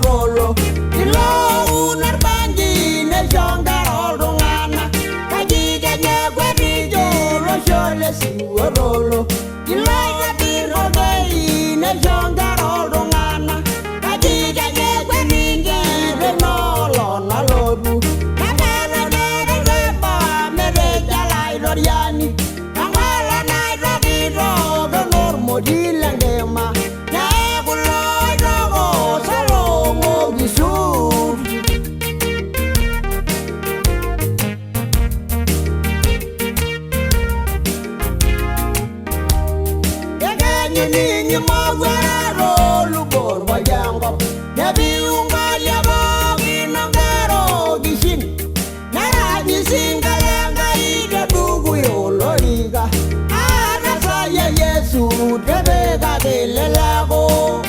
rolo ilo unar banji ne jonga rolo kaji ganya gwedi jolo shole si rolo ilo gadi rodei ne jonga rolo kaji ganya gwedi jere no lo na lodu kamala na reba mere jalai doriani kamala na rodi rodo normo dilangema Ni magwaro lubor wayango nabi ungalia bogi nangaro gishin naraji singalanga ida dugu yoloriga ana saya Yesu tebega delelago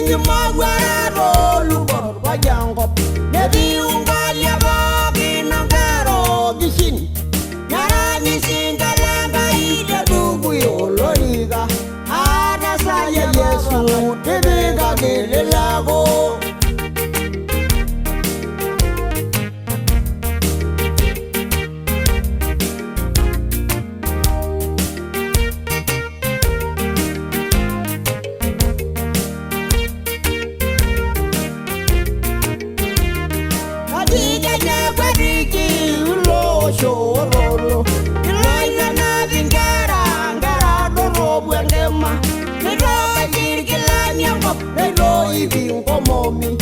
Ni magwaro lubor wayango nabi ungalia bogi nangaro gishin naraji singalanga ida dugu yoloriga ana saya Yesu tebega delelago Chorolo, Ilaina na dingara, ngara doro buendema, Nero kirkilanya ngop, Nero ibi ngomomi.